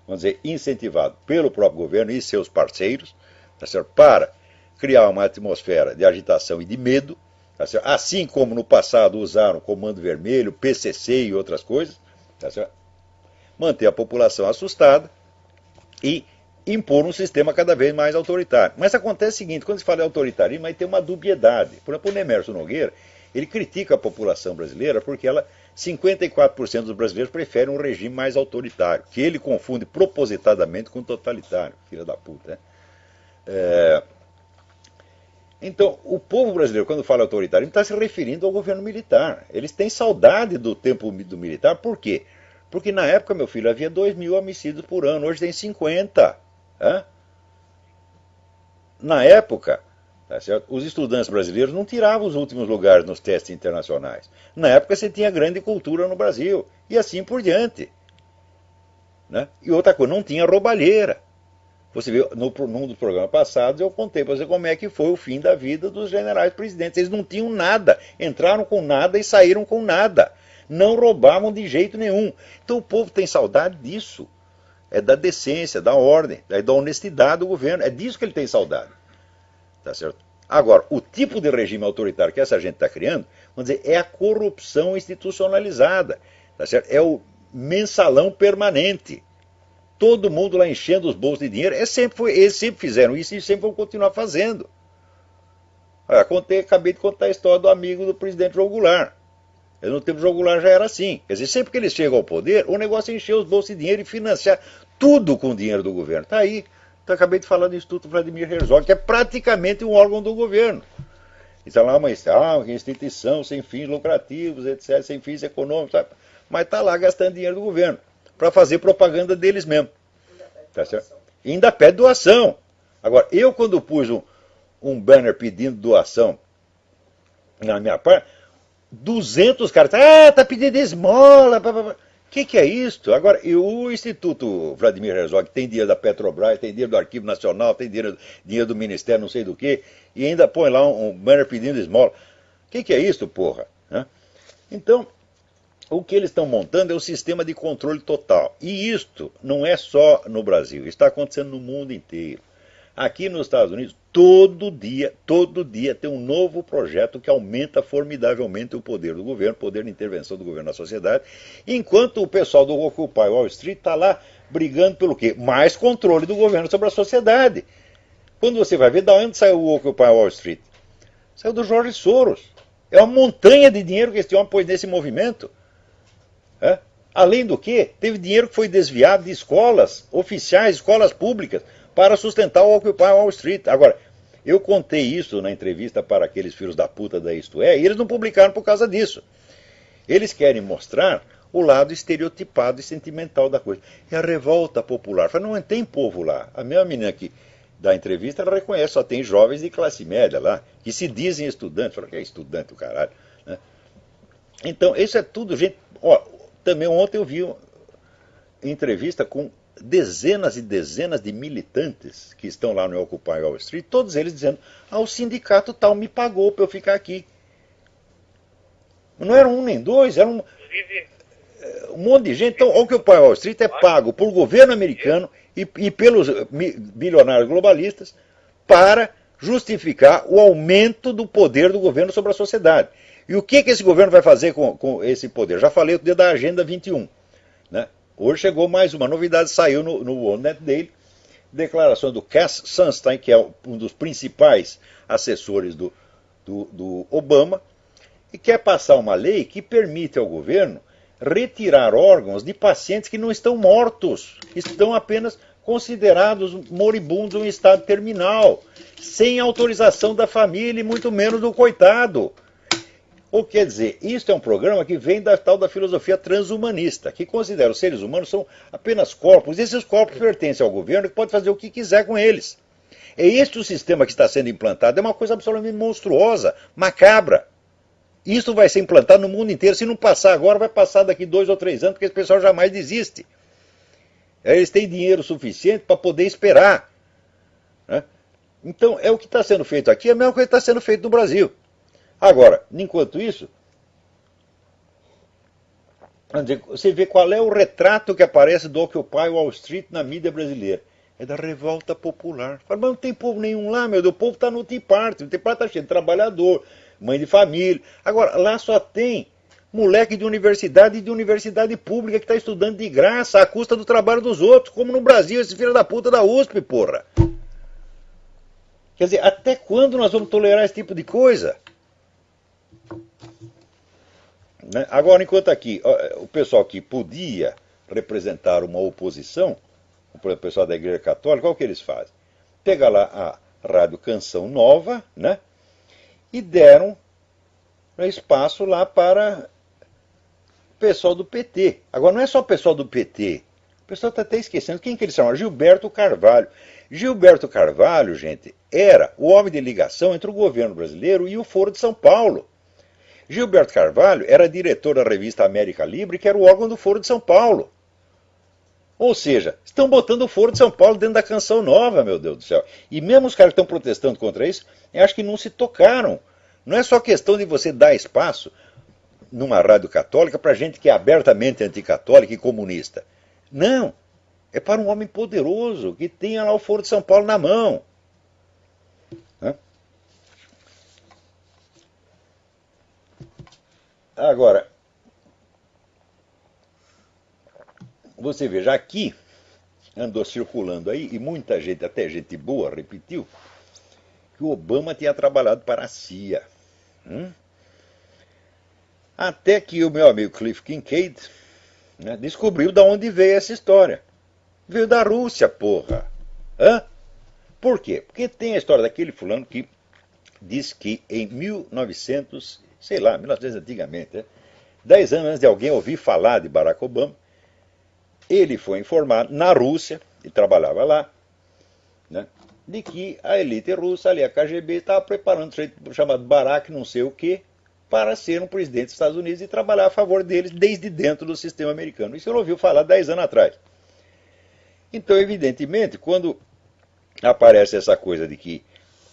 vamos dizer, incentivado pelo próprio governo e seus parceiros, tá certo? Para criar uma atmosfera de agitação e de medo, tá certo? Assim como no passado usaram Comando Vermelho, PCC e outras coisas, tá certo? Manter a população assustada e impor um sistema cada vez mais autoritário. Mas acontece o seguinte, quando se fala em autoritarismo, aí tem uma dubiedade. Por exemplo, o Nemércio Nogueira, ele critica a população brasileira porque 54% dos brasileiros preferem um regime mais autoritário, que ele confunde propositadamente com totalitário, filha da puta. Então, o povo brasileiro, quando fala autoritário, está se referindo ao governo militar. Eles têm saudade do tempo do militar, por quê? Porque na época, meu filho, havia 2.000 homicídios por ano, hoje tem 50. Hã? Na época, tá certo? Os estudantes brasileiros não tiravam os últimos lugares nos testes internacionais. Na época você tinha grande cultura no Brasil, e assim por diante. Né? E outra coisa, não tinha roubalheira. Você viu, num dos programas passados, eu contei para você como é que foi o fim da vida dos generais presidentes. Eles não tinham nada, entraram com nada e saíram com nada. Não roubavam de jeito nenhum. Então o povo tem saudade disso. É da decência, da ordem, da honestidade do governo. É disso que ele tem saudade. Tá certo? Agora, o tipo de regime autoritário que essa gente está criando, vamos dizer, é a corrupção institucionalizada. Tá certo? É o mensalão permanente. Todo mundo lá enchendo os bolsos de dinheiro. Eles sempre fizeram isso e sempre vão continuar fazendo. Acabei de contar a história do amigo do presidente João Goulart. No tempo do João Goulart já era assim. Quer dizer, sempre que eles chegam ao poder, o negócio é encher os bolsos de dinheiro e financiar tudo com o dinheiro do governo. Está aí. Então, acabei de falar do Instituto Vladimir Herzog, que é praticamente um órgão do governo. Está lá uma instituição sem fins lucrativos, etc., sem fins econômicos, sabe? Mas está lá gastando dinheiro do governo para fazer propaganda deles mesmo. Tá certo? E ainda pede doação. Agora, eu quando pus um banner pedindo doação na minha parte, 200 caras, tá pedindo esmola. O que é isso? Agora, o Instituto Vladimir Herzog tem dinheiro da Petrobras, tem dinheiro do Arquivo Nacional, tem dinheiro do Ministério não sei do que, e ainda põe lá um banner pedindo esmola. O que é isso, porra? Então, o que eles estão montando é um sistema de controle total. E isto não é só no Brasil, está acontecendo no mundo inteiro. Aqui nos Estados Unidos, todo dia tem um novo projeto que aumenta formidavelmente o poder do governo, o poder de intervenção do governo na sociedade, enquanto o pessoal do Occupy Wall Street está lá brigando pelo quê? Mais controle do governo sobre a sociedade. Quando você vai ver, da onde saiu o Occupy Wall Street? Saiu do George Soros. É uma montanha de dinheiro que esse homem pôs nesse movimento. Além do que, teve dinheiro que foi desviado de escolas oficiais, escolas públicas, para sustentar o Occupy Wall Street. Agora, eu contei isso na entrevista para aqueles filhos da puta da Isto É, e eles não publicaram por causa disso. Eles querem mostrar o lado estereotipado e sentimental da coisa. É a revolta popular. Fala, não tem povo lá. A minha menina aqui da entrevista, ela reconhece, só tem jovens de classe média lá, que se dizem estudantes. Fala, que é estudante o caralho. Né? Então, isso é tudo, gente. Ó, também ontem eu vi uma entrevista com dezenas e dezenas de militantes que estão lá no Occupy Wall Street, todos eles dizendo, o sindicato tal me pagou para eu ficar aqui. Não era um nem dois, era um monte de gente. Então, o Occupy Wall Street é pago por governo americano e pelos bilionários globalistas para justificar o aumento do poder do governo sobre a sociedade. E o que esse governo vai fazer com esse poder? Já falei outro dia da Agenda 21, né? Hoje chegou mais uma novidade, saiu no World Net Daily, declaração do Cass Sunstein, que é um dos principais assessores do Obama, e quer passar uma lei que permite ao governo retirar órgãos de pacientes que não estão mortos, estão apenas considerados moribundos em estado terminal, sem autorização da família e muito menos do coitado. Ou quer dizer, isso é um programa que vem da tal da filosofia transhumanista, que considera os seres humanos são apenas corpos, e esses corpos pertencem ao governo que pode fazer o que quiser com eles. É este o sistema que está sendo implantado, é uma coisa absolutamente monstruosa, macabra. Isso vai ser implantado no mundo inteiro, se não passar agora, vai passar daqui 2 ou 3 anos, porque esse pessoal jamais desiste. Eles têm dinheiro suficiente para poder esperar. Né? Então, é o que está sendo feito aqui, é a mesma coisa que está sendo feito no Brasil. Agora, enquanto isso, você vê qual é o retrato que aparece do Occupy Wall Street na mídia brasileira. É da revolta popular. Fala, mas não tem povo nenhum lá, meu Deus, o povo está no Tea Party. O Tea Party está cheio de trabalhador, mãe de família. Agora, lá só tem moleque de universidade e de universidade pública que está estudando de graça à custa do trabalho dos outros, como no Brasil, esse filho da puta da USP, porra. Quer dizer, até quando nós vamos tolerar esse tipo de coisa? Né? Agora, enquanto aqui, o pessoal que podia representar uma oposição, o pessoal da Igreja Católica, qual que eles fazem? Pega lá a Rádio Canção Nova, né? E deram espaço lá para o pessoal do PT. Agora, não é só o pessoal do PT O pessoal está até esquecendo quem que eles chamam, Gilberto Carvalho. Gilberto Carvalho, gente, era o homem de ligação entre o governo brasileiro e o Foro de São Paulo. Gilberto Carvalho era diretor da revista América Livre, que era o órgão do Foro de São Paulo. Ou seja, estão botando o Foro de São Paulo dentro da Canção Nova, meu Deus do céu. E mesmo os caras que estão protestando contra isso, eu acho que não se tocaram. Não é só questão de você dar espaço numa rádio católica para gente que é abertamente anticatólica e comunista. Não. É para um homem poderoso que tenha lá o Foro de São Paulo na mão. Agora, você veja, aqui andou circulando aí, e muita gente, até gente boa, repetiu, que o Obama tinha trabalhado para a CIA. Até que o meu amigo Cliff Kincaid, né, descobriu de onde veio essa história. Veio da Rússia, porra. Por quê? Porque tem a história daquele fulano que diz que em 1900, sei lá, 1900 antigamente, 10 anos antes de alguém ouvir falar de Barack Obama, ele foi informado na Rússia, e trabalhava lá, né, de que a elite russa, ali a KGB, estava preparando um sujeito chamado Barack não sei o quê, para ser um presidente dos Estados Unidos e trabalhar a favor deles desde dentro do sistema americano. Isso ele ouviu falar 10 anos atrás. Então, evidentemente, quando aparece essa coisa de que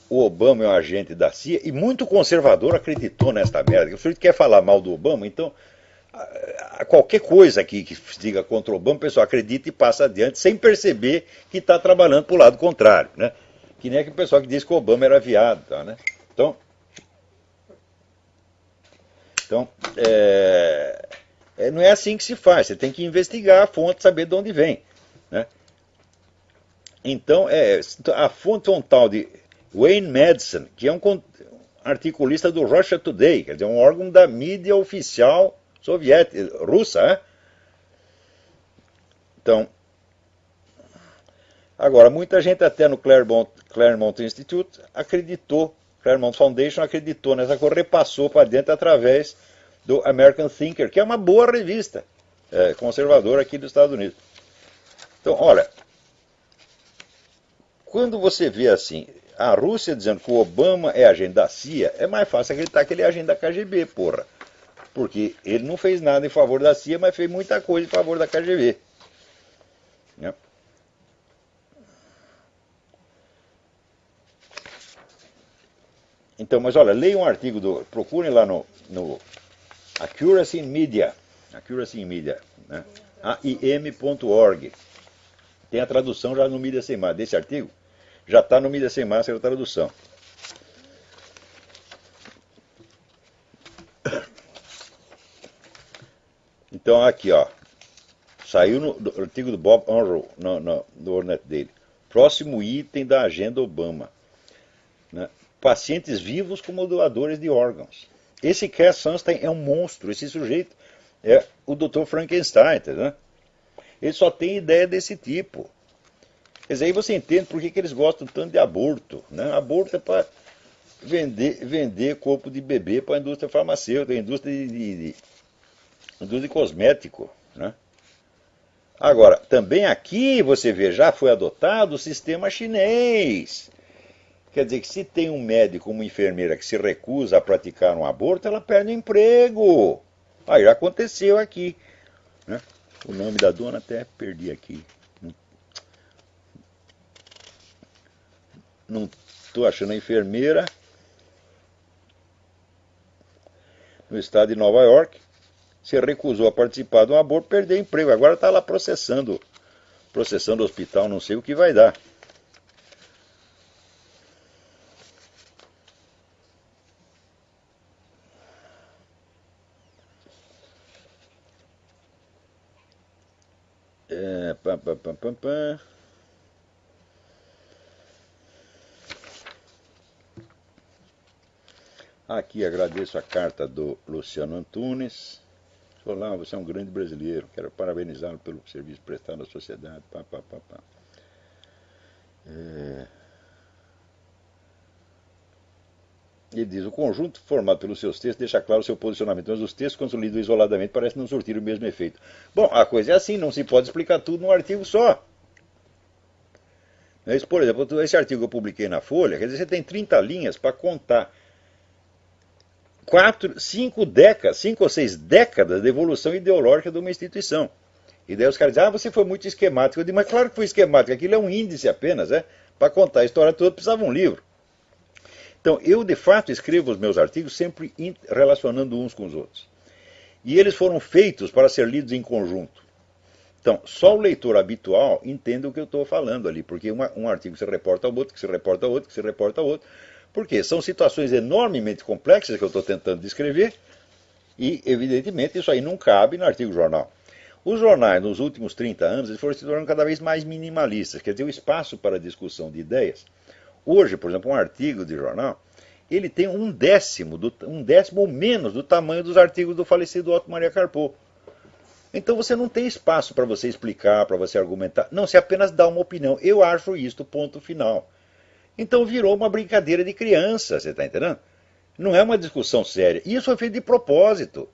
o Obama é um agente da CIA, e muito conservador acreditou nesta merda. O sujeito quer falar mal do Obama, então qualquer coisa que se diga contra o Obama, o pessoal acredita e passa adiante sem perceber que está trabalhando para o lado contrário. Né? Que nem aquele pessoal que diz que o Obama era viado. Tá, né? Então não é assim que se faz. Você tem que investigar a fonte, saber de onde vem. Né? Então, a fonte é um tal de Wayne Madsen, que é um articulista do Russia Today, quer dizer, um órgão da mídia oficial soviética, russa. Né? Então, agora, muita gente até no Claremont Institute acreditou, Claremont Foundation acreditou nessa coisa, repassou para dentro através do American Thinker, que é uma boa revista conservadora aqui dos Estados Unidos. Então, olha, quando você vê assim, a Rússia dizendo que o Obama é agente da CIA, é mais fácil acreditar que ele é agente da KGB, porra. Porque ele não fez nada em favor da CIA, mas fez muita coisa em favor da KGB. Né? Então, mas olha, leia um artigo, procurem lá no Accuracy in Media, né? aim.org. Tem a tradução já no Mídia Sem Máscara. Desse artigo, já está no Mídia Sem Máscara a tradução. Então, aqui, ó. Saiu no artigo do Bob Unruh, no Ornet dele. Próximo item da agenda Obama. Né? Pacientes vivos como doadores de órgãos. Esse Cass Sunstein é um monstro. Esse sujeito é o Dr. Frankenstein, né? Ele só tem ideia desse tipo. Quer dizer, aí você entende por que eles gostam tanto de aborto. Né? Aborto é para vender corpo de bebê para a indústria farmacêutica, a indústria de cosmético. Né? Agora, também aqui você vê, já foi adotado o sistema chinês. Quer dizer que se tem um médico, uma enfermeira que se recusa a praticar um aborto, ela perde o emprego. Aí já aconteceu aqui. Né? O nome da dona até perdi aqui. Não estou achando a enfermeira. No estado de Nova York, se recusou a participar de um aborto, perdeu o emprego. Agora está lá processando o hospital, não sei o que vai dar. Aqui agradeço a carta do Luciano Antunes. Olá, você é um grande brasileiro. Quero parabenizá-lo pelo serviço prestado à sociedade. Ele diz, o conjunto formado pelos seus textos deixa claro o seu posicionamento, mas os textos, quando lidos isoladamente, parecem não surtir o mesmo efeito. Bom, a coisa é assim, não se pode explicar tudo num artigo só. Por exemplo, esse artigo que eu publiquei na Folha, quer dizer, você tem 30 linhas para contar 5 ou 6 décadas de evolução ideológica de uma instituição. E daí os caras dizem, você foi muito esquemático. Eu digo, mas claro que foi esquemático, aquilo é um índice apenas, para contar a história toda precisava um livro. Então, eu de fato escrevo os meus artigos sempre relacionando uns com os outros. E eles foram feitos para ser lidos em conjunto. Então, só o leitor habitual entende o que eu estou falando ali, porque um artigo se reporta ao outro, que se reporta ao outro, que se reporta ao outro, porque são situações enormemente complexas que eu estou tentando descrever, e, evidentemente, isso aí não cabe no artigo jornal. Os jornais, nos últimos 30 anos, eles foram se tornando cada vez mais minimalistas, quer dizer, o espaço para a discussão de ideias. Hoje, por exemplo, um artigo de jornal, ele tem um décimo ou menos do tamanho dos artigos do falecido Otto Maria Carpo. Então você não tem espaço para você explicar, para você argumentar. Não, você apenas dá uma opinião. Eu acho isto, ponto final. Então virou uma brincadeira de criança, você está entendendo? Não é uma discussão séria. E isso foi feito de propósito.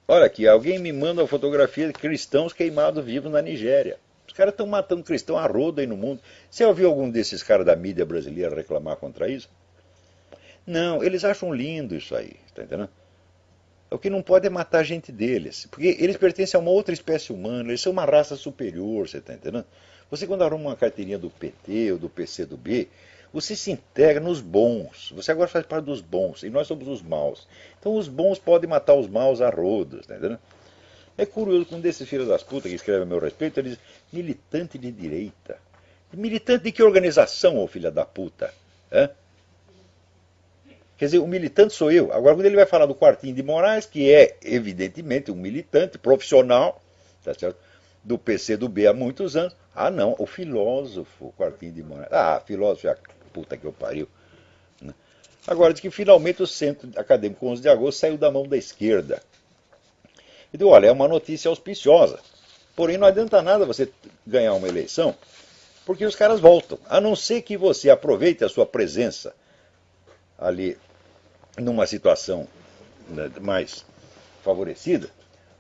Olha aqui, alguém me manda uma fotografia de cristãos queimados vivos na Nigéria. Os caras estão matando cristão a rodo aí no mundo. Você ouviu algum desses caras da mídia brasileira reclamar contra isso? Não, eles acham lindo isso aí, está entendendo? O que não pode é matar a gente deles, porque eles pertencem a uma outra espécie humana, eles são uma raça superior, você está entendendo? Você quando arruma uma carteirinha do PT ou do PCdoB, você se integra nos bons, você agora faz parte dos bons, e nós somos os maus. Então os bons podem matar os maus a rodos, está entendendo? É curioso que um desses filhos das putas que escreve a meu respeito, ele diz, militante de direita. Militante de que organização, ô filha da puta? Hã? Quer dizer, o militante sou eu. Agora, quando ele vai falar do Quartinho de Moraes, que é, evidentemente, um militante profissional, tá certo? Do PCdoB há muitos anos. Ah, não, o filósofo Quartinho de Moraes. Ah, filósofo é a puta que eu pariu. Agora, diz que finalmente o Centro Acadêmico 11 de Agosto saiu da mão da esquerda. Então, olha, é uma notícia auspiciosa. Porém, não adianta nada você ganhar uma eleição, porque os caras voltam. A não ser que você aproveite a sua presença ali numa situação mais favorecida,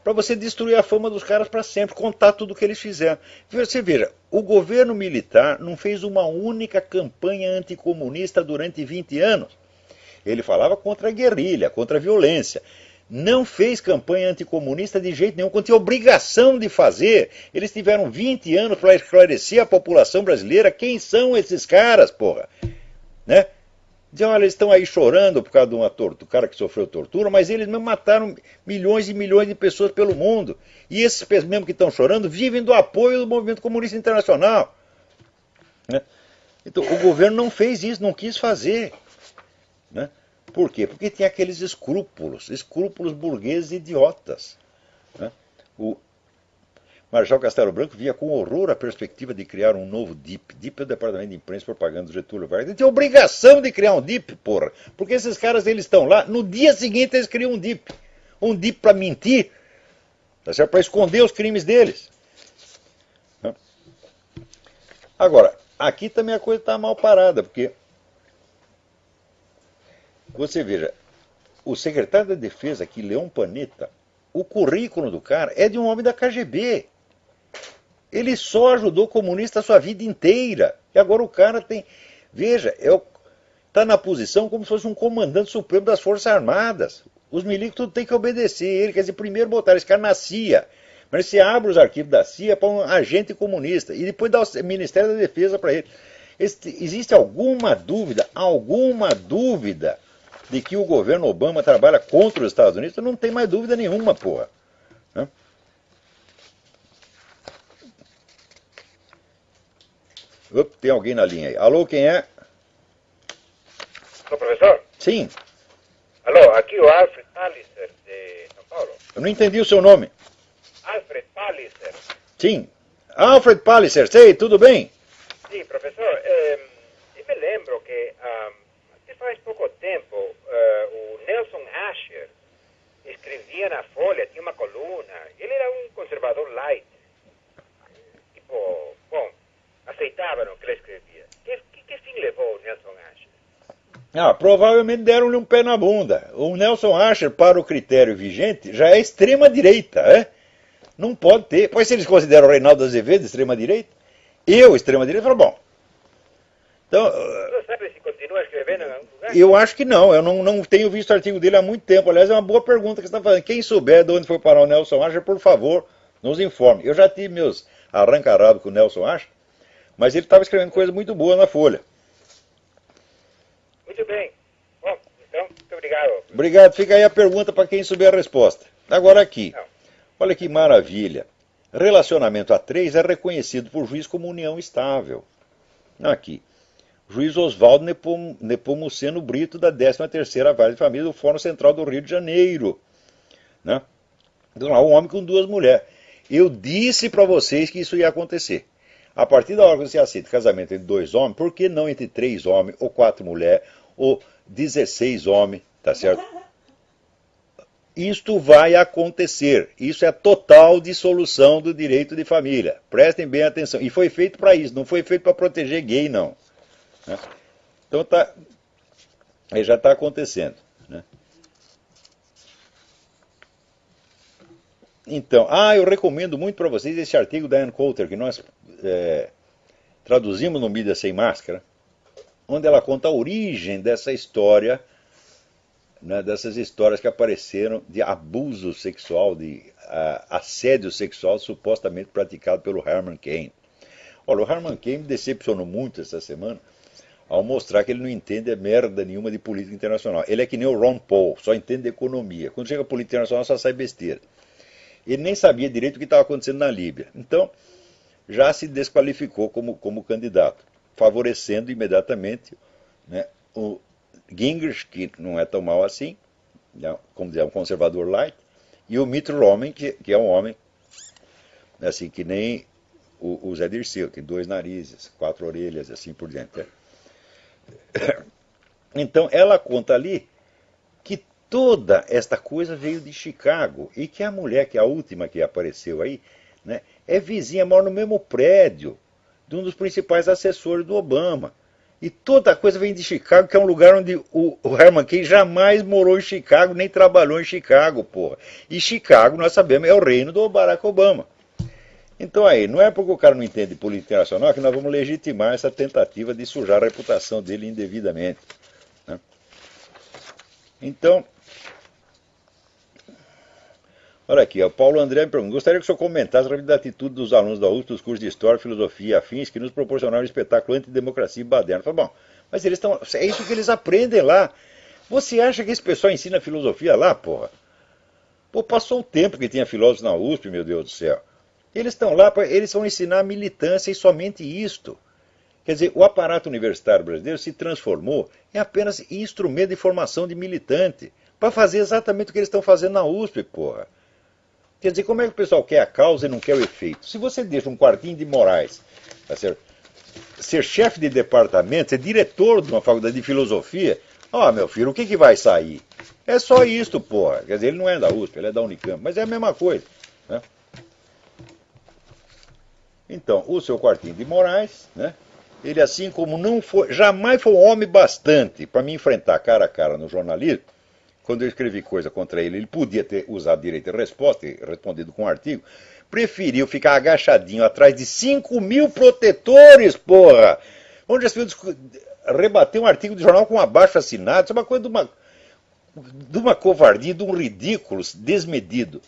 para você destruir a fama dos caras para sempre, contar tudo o que eles fizeram. Você veja, o governo militar não fez uma única campanha anticomunista durante 20 anos. Ele falava contra a guerrilha, contra a violência. Não fez campanha anticomunista de jeito nenhum, quando tinha obrigação de fazer. Eles tiveram 20 anos para esclarecer a população brasileira quem são esses caras, porra. Né? Dizem, olha, eles estão aí chorando por causa de do cara que sofreu tortura, mas eles mesmo mataram milhões e milhões de pessoas pelo mundo. E esses mesmo que estão chorando vivem do apoio do movimento comunista internacional. Né? Então, o governo não fez isso, não quis fazer. Né? Por quê? Porque tinha aqueles escrúpulos burgueses idiotas. Né? O Marechal Castelo Branco via com horror a perspectiva de criar um novo DIP. DIP é o Departamento de Imprensa e Propaganda do Getúlio Vargas. Ele tinha obrigação de criar um DIP, porra. Porque esses caras, eles estão lá, no dia seguinte eles criam um DIP. Um DIP para mentir, tá certo? Para esconder os crimes deles. Agora, aqui também a coisa está mal parada, porque você veja, o secretário da Defesa aqui, Leão Panetta, o currículo do cara é de um homem da KGB. Ele só ajudou comunista a sua vida inteira. E agora o cara tem... Veja, está na posição como se fosse um comandante supremo das Forças Armadas. Os milicos tudo tem que obedecer ele. Quer dizer, primeiro botar esse cara na CIA. Mas você abre os arquivos da CIA para um agente comunista. E depois dá o Ministério da Defesa para ele. Existe alguma dúvida de que o governo Obama trabalha contra os Estados Unidos? Não tem mais dúvida nenhuma, porra. Né? Tem alguém na linha aí. Alô, quem é? Alô, professor? Sim. Alô, aqui o Alfred Palliser, de São Paulo. Eu não entendi o seu nome. Alfred Palliser. Sim. Alfred Palliser, sei, tudo bem? Sim, professor. Eu me lembro que até faz pouco tempo o Nelson Asher escrevia na Folha, tinha uma coluna. Ele Ah, provavelmente deram-lhe um pé na bunda. O Nelson Asher, para o critério vigente, já é extrema-direita, né? Não pode ter. Pois se eles consideram o Reinaldo Azevedo extrema-direita, eu extrema-direita, falo, bom. Então, Você sabe se continua escrevendo em algum lugar? eu acho que não. Eu não tenho visto o artigo dele há muito tempo. Aliás, é uma boa pergunta que você está fazendo. Quem souber de onde foi parar o Nelson Asher, por favor, nos informe. Eu já tive meus arranca-rabo com o Nelson Asher, mas ele estava escrevendo coisa muito boa na Folha. Muito bem. Bom, então, muito obrigado. Obrigado. Fica aí a pergunta para quem souber a resposta. Agora aqui. Não. Olha que maravilha. Relacionamento a três é reconhecido por juiz como união estável. Aqui. Juiz Oswaldo Nepomuceno Brito, da 13ª Vara de Família do Fórum Central do Rio de Janeiro. Né? Então, um homem com duas mulheres. Eu disse para vocês que isso ia acontecer. A partir da hora que você aceita casamento entre dois homens, por que não entre 3 homens, ou 4 mulheres, ou 16 homens, tá certo? Isto vai acontecer. Isso é a total dissolução do direito de família. Prestem bem atenção. E foi feito para isso, não foi feito para proteger gay, não. Né? Então já está acontecendo. Né? Então, eu recomendo muito para vocês esse artigo da Ann Coulter, que nós traduzimos no Mídia Sem Máscara, onde ela conta a origem dessa história, né, dessas histórias que apareceram de abuso sexual, de assédio sexual supostamente praticado pelo Herman Cain. Olha, o Herman Cain me decepcionou muito essa semana ao mostrar que ele não entende merda nenhuma de política internacional. Ele é que nem o Ron Paul, só entende de economia. Quando chega a política internacional, só sai besteira. Ele nem sabia direito o que estava acontecendo na Líbia. Então, já se desqualificou como candidato, favorecendo imediatamente, né, o Gingrich, que não é tão mal assim, como dizer, um conservador light, e o Mitt Romney, que é um homem assim, que nem o Zé Dirceu, tem 2 narizes, 4 orelhas, assim por diante. Né? Então, ela conta ali que toda esta coisa veio de Chicago e que a mulher, que é a última que apareceu aí, né, é vizinha, mora no mesmo prédio de um dos principais assessores do Obama. E toda a coisa vem de Chicago, que é um lugar onde o Herman Cain jamais morou em Chicago, nem trabalhou em Chicago, porra. E Chicago, nós sabemos, é o reino do Barack Obama. Então aí, não é porque o cara não entende política internacional que nós vamos legitimar essa tentativa de sujar a reputação dele indevidamente. Né? Então, olha aqui, o Paulo André me pergunta, gostaria que o senhor comentasse a respeito da atitude dos alunos da USP, dos cursos de História, Filosofia e afins, que nos proporcionaram um espetáculo antidemocracia e baderna. Falei, bom, mas eles estão, é isso que eles aprendem lá. Você acha que esse pessoal ensina filosofia lá, porra? Pô, passou o tempo que tinha filósofos na USP, meu Deus do céu. Eles estão lá, eles vão ensinar militância e somente isto. Quer dizer, o aparato universitário brasileiro se transformou em apenas instrumento de formação de militante, para fazer exatamente o que eles estão fazendo na USP, porra. Quer dizer, como é que o pessoal quer a causa e não quer o efeito? Se você deixa um quartinho de Moraes, tá certo? Ser chefe de departamento, ser diretor de uma faculdade de filosofia, meu filho, o que vai sair? É só isto, porra. Quer dizer, ele não é da USP, ele é da Unicamp, mas é a mesma coisa, né? Então, o seu quartinho de Moraes, né? Ele assim como não foi, jamais foi um homem bastante para me enfrentar cara a cara no jornalismo. Quando eu escrevi coisa contra ele, ele podia ter usado direito de resposta e respondido com um artigo. Preferiu ficar agachadinho atrás de 5.000 protetores, porra! Onde as pessoas rebater um artigo de jornal com abaixo assinado, isso é uma coisa de uma covardia, de um ridículo desmedido.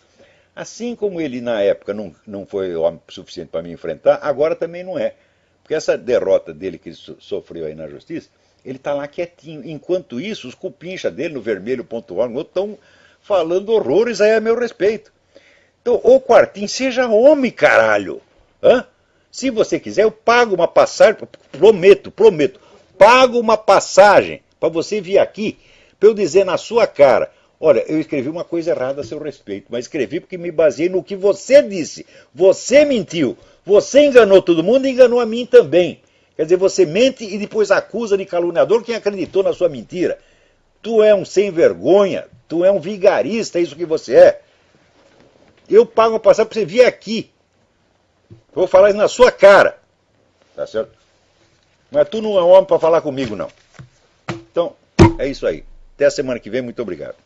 Assim como ele na época não foi homem suficiente para me enfrentar, agora também não é. Porque essa derrota dele que ele sofreu aí na justiça, ele está lá quietinho. Enquanto isso, os cupincha dele no vermelho.org estão falando horrores aí a meu respeito. Então, ô Quartim, seja homem, caralho. Hã? Se você quiser, eu pago uma passagem, prometo, pago uma passagem para você vir aqui, para eu dizer na sua cara, olha, eu escrevi uma coisa errada a seu respeito, mas escrevi porque me baseei no que você disse. Você mentiu, você enganou todo mundo e enganou a mim também. Quer dizer, você mente e depois acusa de caluniador quem acreditou na sua mentira. Tu é um sem vergonha, tu é um vigarista, é isso que você é. Eu pago uma passagem para você vir aqui. Eu vou falar isso na sua cara. Tá certo? Mas tu não é homem para falar comigo, não. Então, É isso aí. Até a semana que vem, muito obrigado.